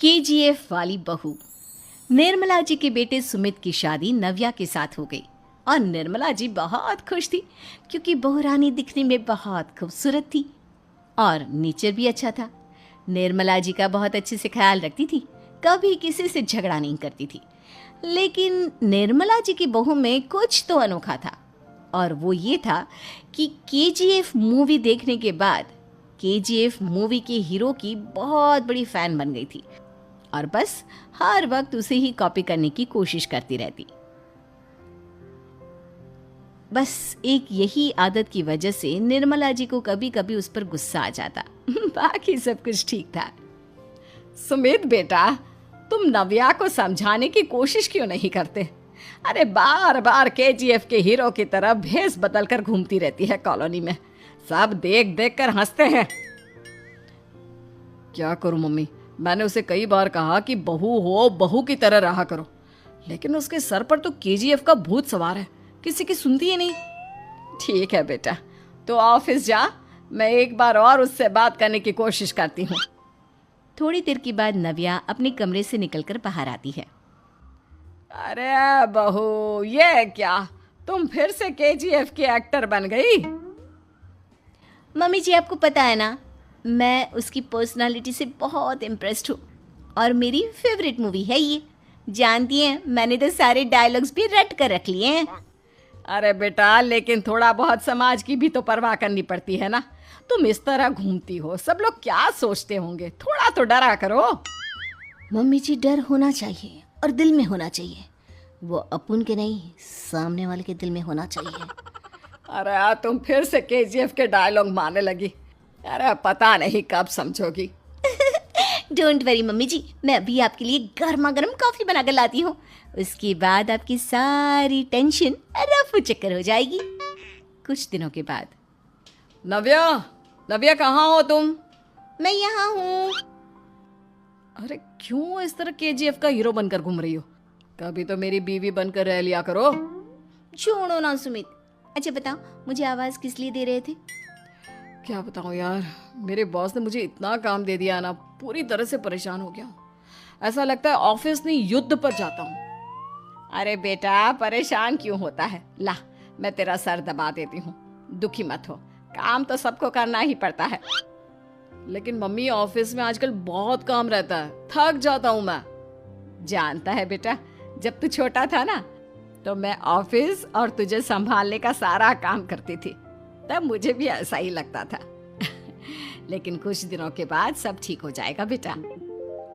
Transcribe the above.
KGF वाली बहू। निर्मला जी के बेटे सुमित की शादी नव्या के साथ हो गई और निर्मला जी बहुत खुश थी क्योंकि बहू रानी दिखने में बहुत खूबसूरत थी और नेचर भी अच्छा था। निर्मला जी का बहुत अच्छे से ख्याल रखती थी, कभी किसी से झगड़ा नहीं करती थी। लेकिन निर्मला जी की बहू में कुछ तो अनोखा था और वो ये था कि केजीएफ मूवी देखने के बाद केजीएफ मूवी के हीरो की बहुत बड़ी फैन बन गई थी और बस हर वक्त उसे ही कॉपी करने की कोशिश करती रहती। बस एक यही आदत की वजह से निर्मला जी को कभी कभी उस पर गुस्सा आ जाता। बाकी सब कुछ ठीक था। सुमित बेटा, तुम नव्या को समझाने की कोशिश क्यों नहीं करते? अरे बार बार केजीएफ के हीरो की तरह भेस बदल कर घूमती रहती है कॉलोनी में। सब देख देख कर हंसते हैं। क्या करूं मम्मी, मैंने उसे कई बार कहा कि बहू हो, बहू की तरह रहा करो, लेकिन उसके सर पर तो केजीएफ का भूत सवार है, किसी की सुनती ही नहीं। ठीक है बेटा, तो ऑफिस जा, मैं एक बार और उससे बात करने की कोशिश करती हूँ। थोड़ी देर के बाद नव्या अपने कमरे से निकलकर बाहर आती है। अरे बहू, ये क्या, तुम फिर से केजीएफ की एक्टर बन गई? मम्मी जी, आपको पता है ना, मैं उसकी पर्सनालिटी से बहुत इम्प्रेस्ड हूँ और मेरी फेवरेट मूवी है ये। जानती हैं, मैंने तो सारे डायलॉग्स भी रट कर रख लिए हैं। अरे बेटा, लेकिन थोड़ा बहुत समाज की भी तो परवाह करनी पड़ती है ना। तुम इस तरह घूमती हो, सब लोग क्या सोचते होंगे, थोड़ा तो डरा करो। मम्मी जी, डर होना चाहिए और दिल में होना चाहिए, वो अपन के नहीं, सामने वाले के दिल में होना चाहिए। अरे तुम फिर से केजीएफ के डायलॉग मारने लगी। अरे पता नहीं कब समझोगी। डोंट वरी मम्मी जी, मैं अभी आपके लिए गर्मा गर्म कॉफी बनाकर लाती हूँ। उसके बाद आपकी सारी टेंशन रफू चक्कर हो जाएगी। कुछ दिनों के बाद। नव्या, नव्या कहाँ हो तुम? मैं यहाँ हूँ। अरे क्यों इस तरह केजीएफ का हीरो बनकर घूम रही हो? कभी तो मेरी बीवी बनकर रह लिया करो। छोड़ो ना सुमित। अच्छा बताओ, मुझे आवाज़ किस लिए दे रहे थे? क्या बताऊं यार, मेरे बॉस ने मुझे इतना काम दे दिया ना, पूरी तरह से परेशान हो गया हूँ। ऐसा लगता है ऑफिस नहीं, युद्ध पर जाता हूँ। अरे बेटा, परेशान क्यों होता है? ला, मैं तेरा सर दबा देती हूँ, दुखी मत हो, काम तो सबको करना ही पड़ता है। लेकिन मम्मी, ऑफिस में आजकल बहुत काम रहता है, थक जाता हूँ मैं। जानता है बेटा, जब तू छोटा था ना, तो मैं ऑफिस और तुझे संभालने का सारा काम करती थी, तब मुझे भी ऐसा ही लगता था। लेकिन कुछ दिनों के बाद सब ठीक हो जाएगा बेटा।